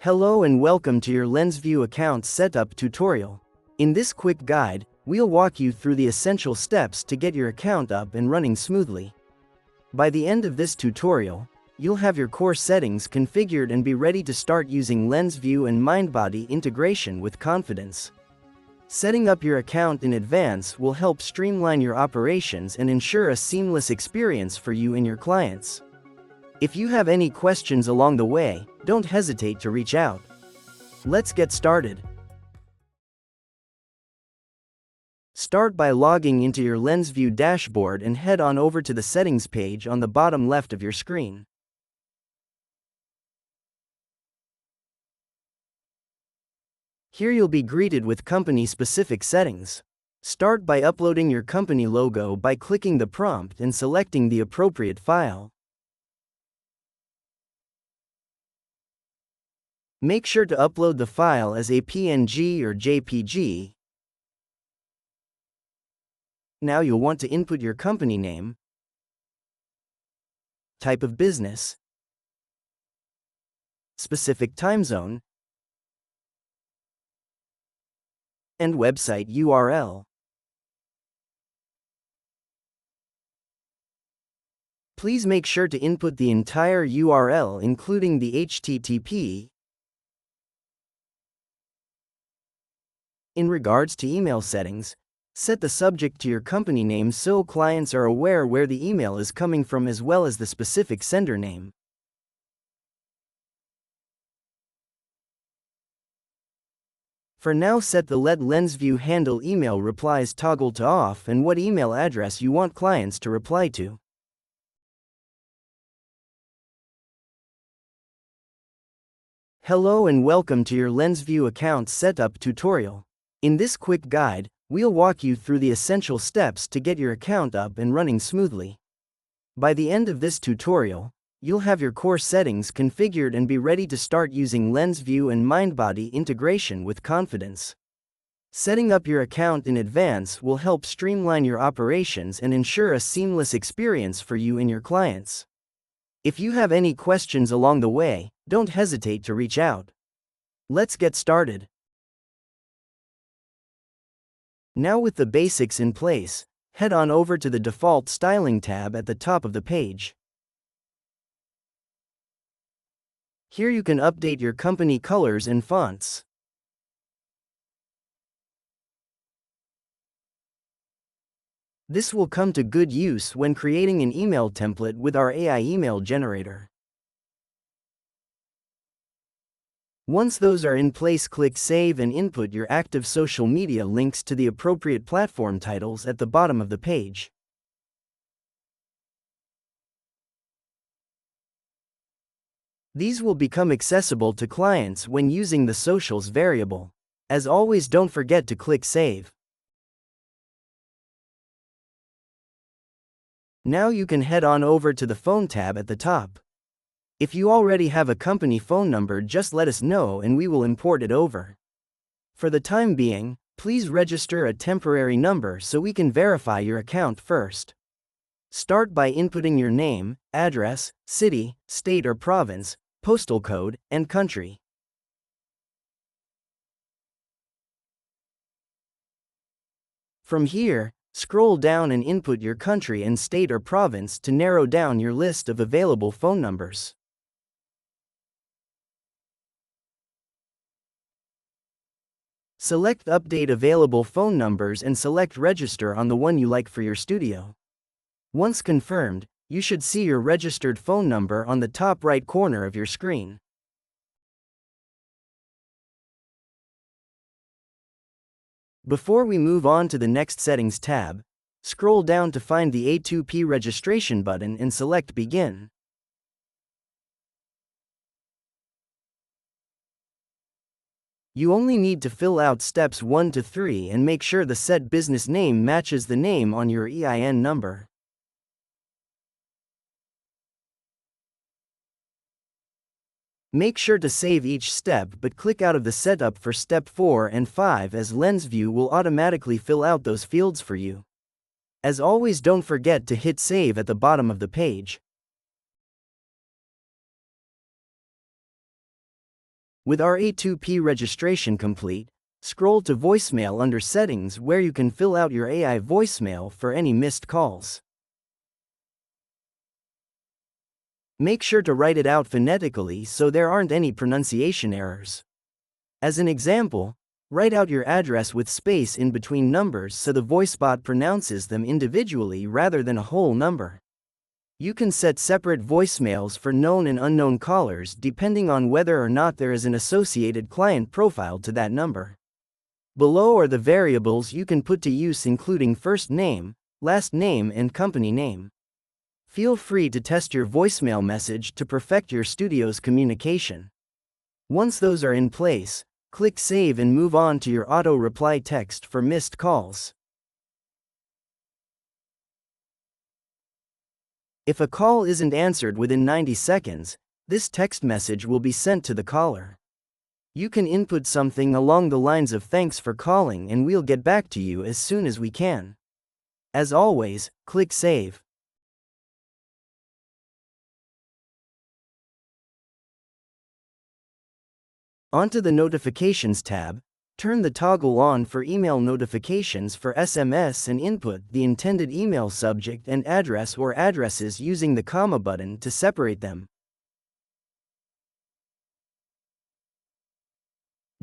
Hello and welcome to your LenzVU account setup tutorial. In this quick guide, we'll walk you through the essential steps to get your account up and running smoothly. By the end of this tutorial, you'll have your core settings configured and be ready to start using LenzVU and Mindbody integration with confidence. Setting up your account in advance will help streamline your operations and ensure a seamless experience for you and your clients. If you have any questions along the way, don't hesitate to reach out. Let's get started. Start by logging into your LenzVU dashboard and head on over to the settings page on the bottom left of your screen. Here you'll be greeted with company-specific settings. Start by uploading your company logo by clicking the prompt and selecting the appropriate file. Make sure to upload the file as a PNG or JPG. Now you'll want to input your company name, type of business, specific time zone, and website URL. Please make sure to input the entire URL including the HTTP. In regards to email settings, set the subject to your company name so clients are aware where the email is coming from as well as the specific sender name. For now, set the Let LenzVU handle email replies toggle to off and what email address you want clients to reply to. Hello and welcome to your LenzVU account setup tutorial. In this quick guide, we'll walk you through the essential steps to get your account up and running smoothly. By the end of this tutorial, you'll have your core settings configured and be ready to start using LenzVU and Mindbody integration with confidence. Setting up your account in advance will help streamline your operations and ensure a seamless experience for you and your clients. If you have any questions along the way, don't hesitate to reach out. Let's get started. Now with the basics in place, head on over to the default styling tab at the top of the page. Here you can update your company colors and fonts. This will come to good use when creating an email template with our AI email generator. Once those are in place, click Save and input your active social media links to the appropriate platform titles at the bottom of the page. These will become accessible to clients when using the socials variable. As always, don't forget to click Save. Now you can head on over to the Phone tab at the top. If you already have a company phone number, just let us know and we will import it over. For the time being, please register a temporary number so we can verify your account first. Start by inputting your name, address, city, state or province, postal code, and country. From here, scroll down and input your country and state or province to narrow down your list of available phone numbers. Select Update Available Phone Numbers and select Register on the one you like for your studio. Once confirmed, you should see your registered phone number on the top right corner of your screen. Before we move on to the next Settings tab, scroll down to find the A2P registration button and select Begin. You only need to fill out steps 1 to 3 and make sure the set business name matches the name on your EIN number. Make sure to save each step but click out of the setup for step 4 and 5 as LenzVU will automatically fill out those fields for you. As always, don't forget to hit Save at the bottom of the page. With our A2P registration complete, scroll to voicemail under settings where you can fill out your AI voicemail for any missed calls. Make sure to write it out phonetically so there aren't any pronunciation errors. As an example, write out your address with space in between numbers so the voicebot pronounces them individually rather than a whole number. You can set separate voicemails for known and unknown callers depending on whether or not there is an associated client profile to that number. Below are the variables you can put to use, including first name, last name, and company name. Feel free to test your voicemail message to perfect your studio's communication. Once those are in place, click Save and move on to your auto-reply text for missed calls. If a call isn't answered within 90 seconds, this text message will be sent to the caller. You can input something along the lines of "Thanks for calling and we'll get back to you as soon as we can." As always, click Save. Onto the Notifications tab, turn the toggle on for email notifications for SMS and input the intended email subject and address or addresses using the comma button to separate them.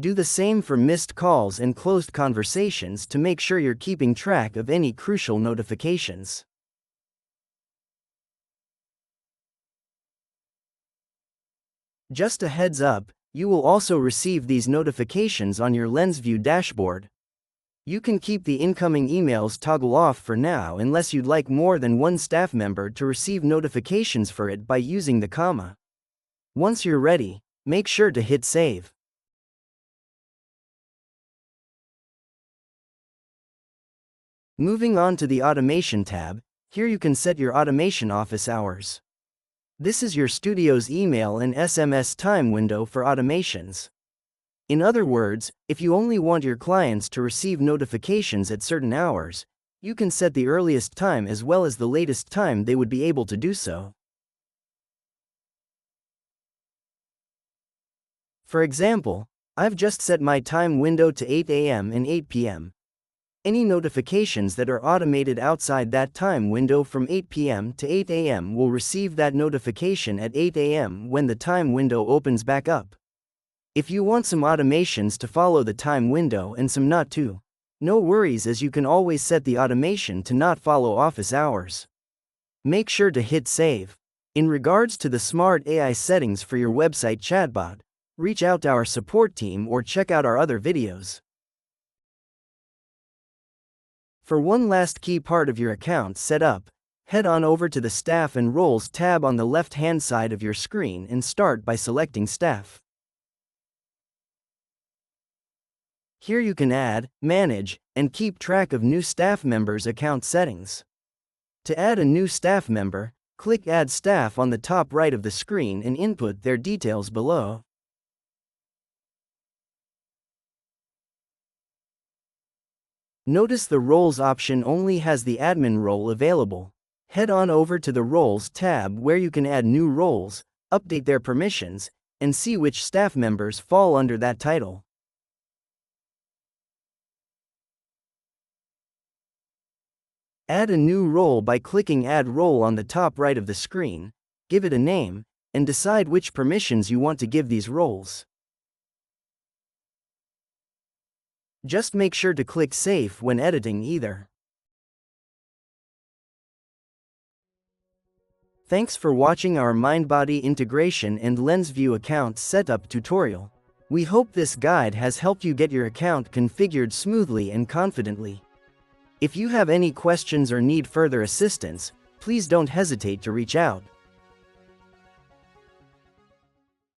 Do the same for missed calls and closed conversations to make sure you're keeping track of any crucial notifications. Just a heads up, you will also receive these notifications on your LenzVU dashboard. You can keep the incoming emails toggle off for now unless you'd like more than one staff member to receive notifications for it by using the comma. Once you're ready, make sure to hit Save. Moving on to the Automation tab, here you can set your automation office hours. This is your studio's email and SMS time window for automations. In other words, if you only want your clients to receive notifications at certain hours, you can set the earliest time as well as the latest time they would be able to do so. For example, I've just set my time window to 8 a.m. and 8 p.m. Any notifications that are automated outside that time window from 8 p.m. to 8 a.m. will receive that notification at 8 a.m. when the time window opens back up. If you want some automations to follow the time window and some not to, no worries, as you can always set the automation to not follow office hours. Make sure to hit Save. In regards to the smart AI settings for your website chatbot, reach out to our support team or check out our other videos. For one last key part of your account setup, head on over to the Staff and Roles tab on the left-hand side of your screen and start by selecting Staff. Here you can add, manage, and keep track of new staff members' account settings. To add a new staff member, click Add Staff on the top right of the screen and input their details below. Notice the Roles option only has the admin role available. Head on over to the Roles tab where you can add new roles, update their permissions, and see which staff members fall under that title. Add a new role by clicking Add Role on the top right of the screen, give it a name, and decide which permissions you want to give these roles. Just make sure to click Save when editing either. Thanks for watching our Mindbody integration and LenzVU account setup tutorial. We hope this guide has helped you get your account configured smoothly and confidently. If you have any questions or need further assistance, please don't hesitate to reach out.